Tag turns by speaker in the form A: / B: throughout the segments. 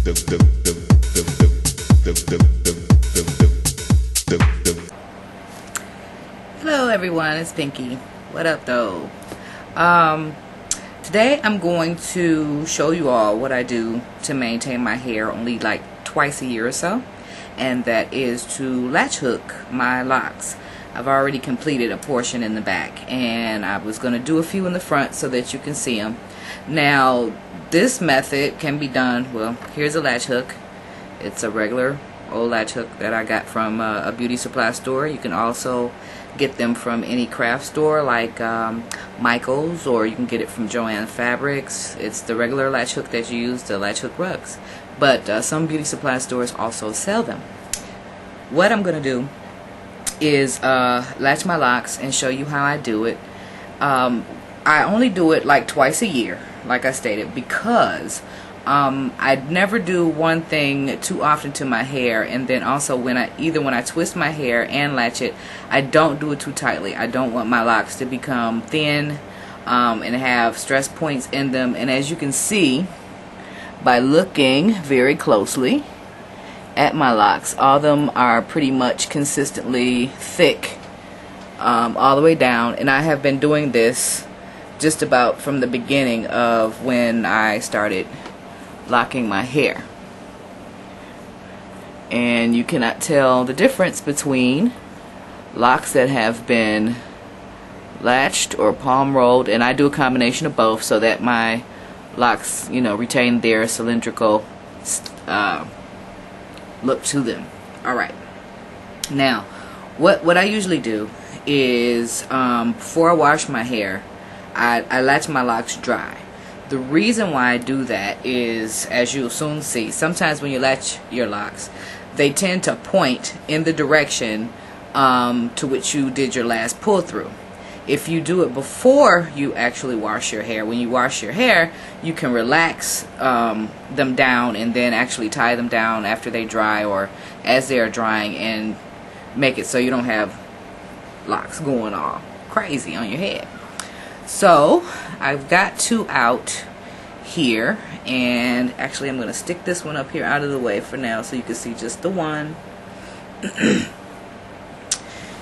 A: Hello everyone, it's Pinky. What up though? Today I'm going to show you all what I do to maintain my hair only like twice a year or so, and that is to latch hook my locks. I've already completed a portion in the back, and I was going to do a few in the front so that you can see them. Now this method can be done, well, here's a latch hook. It's a regular old latch hook that I got from a beauty supply store. You can also get them from any craft store like Michael's, or you can get it from Joann Fabrics. It's the regular latch hook that you use to latch hook rugs, but some beauty supply stores also sell them. What I'm gonna do is latch my locks and show you how I do it. I only do it like twice a year, like I stated, because I never do one thing too often to my hair, and then also when I twist my hair and latch it, I don't do it too tightly. I don't want my locks to become thin and have stress points in them. And as you can see by looking very closely at my locks, all of them are pretty much consistently thick all the way down, and I have been doing this just about from the beginning of when I started locking my hair. And you cannot tell the difference between locks that have been latched or palm rolled, and I do a combination of both so that my locks, you know, retain their cylindrical look to them. Alright, now what I usually do is before I wash my hair, I latch my locks dry. The reason why I do that is, as you'll soon see, sometimes when you latch your locks, they tend to point in the direction to which you did your last pull through. If you do it before you actually wash your hair, when you wash your hair, you can relax them down and then actually tie them down after they dry or as they are drying, and make it so you don't have locks going all crazy on your head. So I've got two out here, and actually I'm going to stick this one up here out of the way for now so you can see just the one.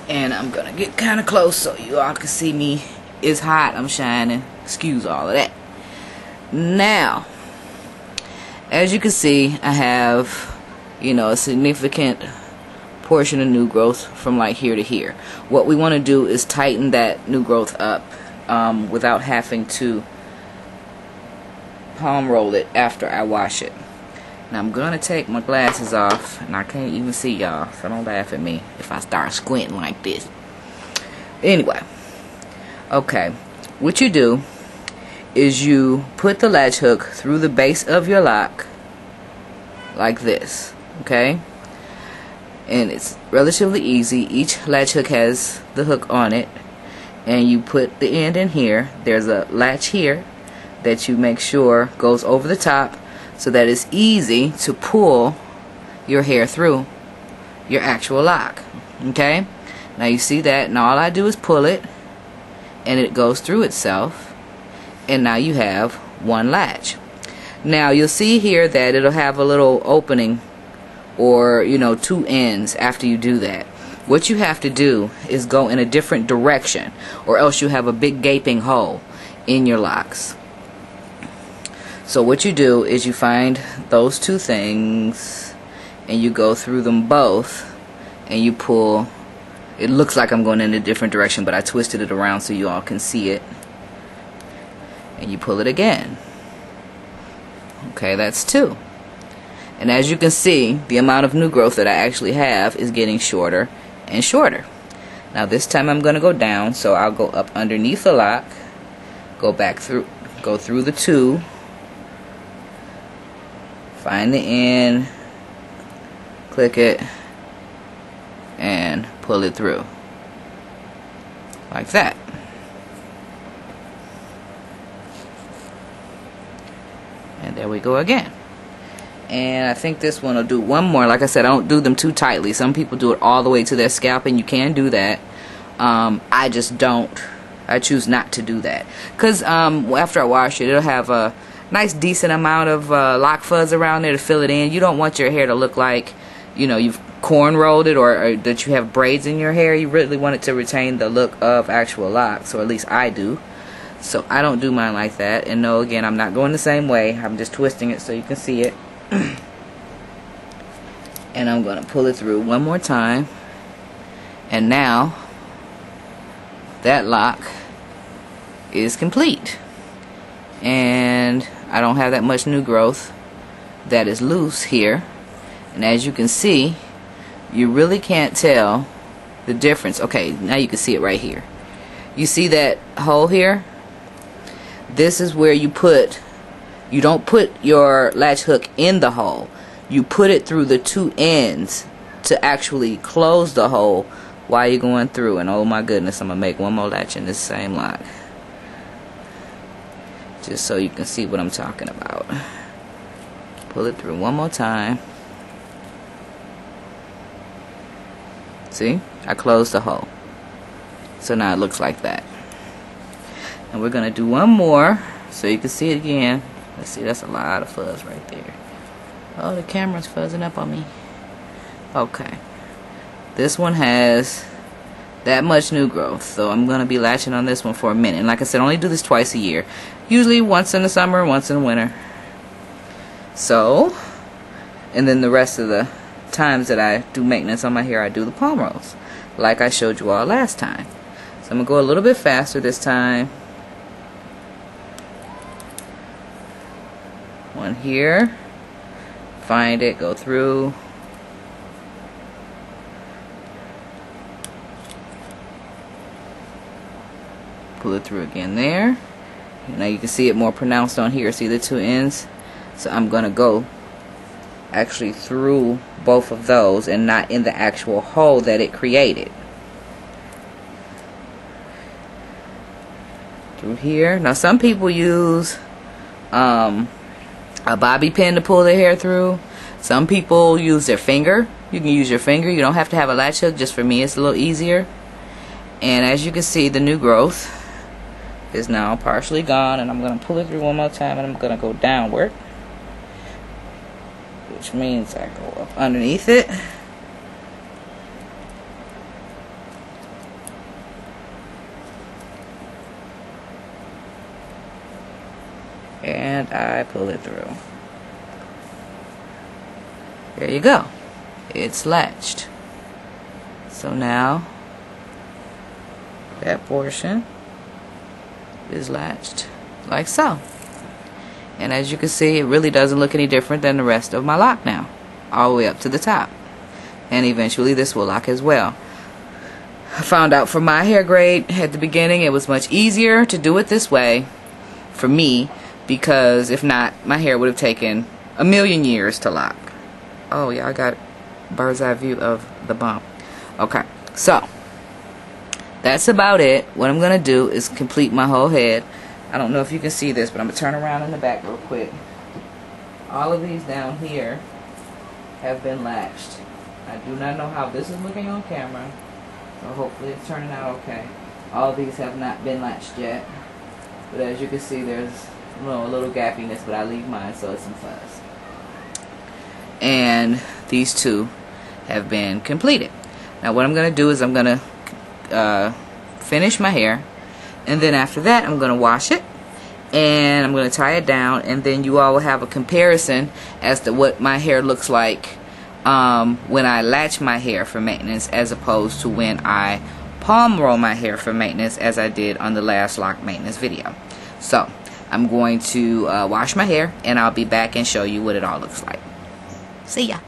A: And I'm going to get kind of close so you all can see me. It's hot, I'm shining, excuse all of that. Now, as you can see, I have, you know, a significant portion of new growth from like here to here. What we want to do is tighten that new growth up without having to palm roll it after I wash it. Now I'm gonna take my glasses off, and I can't even see y'all, so don't laugh at me if I start squinting like this. Anyway, okay, what you do is you put the latch hook through the base of your lock like this, okay? And it's relatively easy. Each latch hook has the hook on it, and you put the end in here. There's a latch here that you make sure goes over the top so that it's easy to pull your hair through your actual lock. Okay? Now you see that, and all I do is pull it, and it goes through itself, and now you have one latch. Now you'll see here that it'll have a little opening, or, you know, two ends after you do that. What you have to do is go in a different direction, or else you have a big gaping hole in your locks. So what you do is you find those two things, and you go through them both, and you pull. It looks like I'm going in a different direction, but I twisted it around so you all can see it. And you pull it again. Okay, that's two. And as you can see, the amount of new growth that I actually have is getting shorter and shorter. Now this time I'm going to go down, so I'll go up underneath the lock, go through the two, find the end, click it, and pull it through like that. And there we go again. And I think this one will do one more. Like I said, I don't do them too tightly. Some people do it all the way to their scalp, and you can do that. I just don't. I choose not to do that, because after I wash it, it'll have a nice decent amount of lock fuzz around there to fill it in. You don't want your hair to look like, you know, you've corn rolled it, or that you have braids in your hair. You really want it to retain the look of actual locks, or at least I do. So I don't do mine like that. And no, again, I'm not going the same way. I'm just twisting it so you can see it. And I'm going to pull it through one more time. And now that lock is complete. And I don't have that much new growth that is loose here. And as you can see, you really can't tell the difference. Okay, now you can see it right here. You see that hole here? This is where you don't put your latch hook in the hole. You put it through the two ends to actually close the hole while you're going through. And oh my goodness, I'm going to make one more latch in this same lock, just so you can see what I'm talking about. Pull it through one more time. See? I closed the hole. So now it looks like that. And we're going to do one more so you can see it again. Let's see, that's a lot of fuzz right there. Oh, the camera's fuzzing up on me. Okay. This one has that much new growth. So I'm going to be latching on this one for a minute. And like I said, I only do this twice a year. Usually once in the summer, once in the winter. So, and then the rest of the times that I do maintenance on my hair, I do the palm rolls, like I showed you all last time. So I'm going to go a little bit faster this time. One here. Find it, go through. Pull it through again there. Now you can see it more pronounced on here. See the two ends? So I'm going to go actually through both of those and not in the actual hole that it created. Through here. Now some people use a bobby pin to pull their hair through. Some people use their finger. You can use your finger. You don't have to have a latch hook. Just for me, it's a little easier. And as you can see, the new growth is now partially gone. And I'm going to pull it through one more time, and I'm going to go downward, which means I go up underneath it. And I pull it through. There you go. It's latched. So now that portion is latched like so. And as you can see, it really doesn't look any different than the rest of my lock now, all the way up to the top. And eventually this will lock as well. I found out from my hair grade at the beginning it was much easier to do it this way for me, because if not, my hair would have taken a million years to lock. Oh yeah, I got bird's eye view of the bump. Okay, so that's about it. What I'm gonna do is complete my whole head. I don't know if you can see this, but I'm gonna turn around in the back real quick. All of these down here have been latched. I do not know how this is looking on camera, so hopefully it's turning out okay. All of these have not been latched yet, but as you can see, there's a little gappiness, but I leave mine so it's some fuzz. And these two have been completed. Now what I'm going to do is I'm going to finish my hair, and then after that I'm going to wash it, and I'm going to tie it down, and then you all will have a comparison as to what my hair looks like when I latch my hair for maintenance, as opposed to when I palm roll my hair for maintenance, as I did on the last lock maintenance video. So I'm going to wash my hair, and I'll be back and show you what it all looks like. See ya.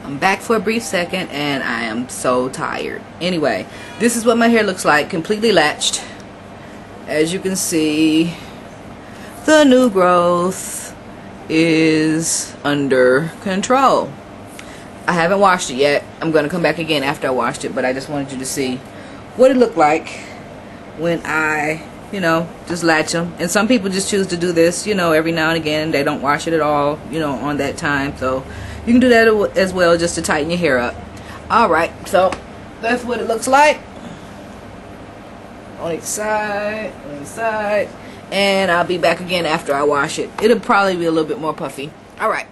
A: I'm back for a brief second, and I am so tired. Anyway, this is what my hair looks like, completely latched. As you can see, the new growth is under control. I haven't washed it yet. I'm going to come back again after I washed it, but I just wanted you to see what it looked like when I, just latch them. And some people just choose to do this, every now and again. They don't wash it at all, on that time. So you can do that as well, just to tighten your hair up. Alright, so that's what it looks like. On each side, and I'll be back again after I wash it. It'll probably be a little bit more puffy. Alright.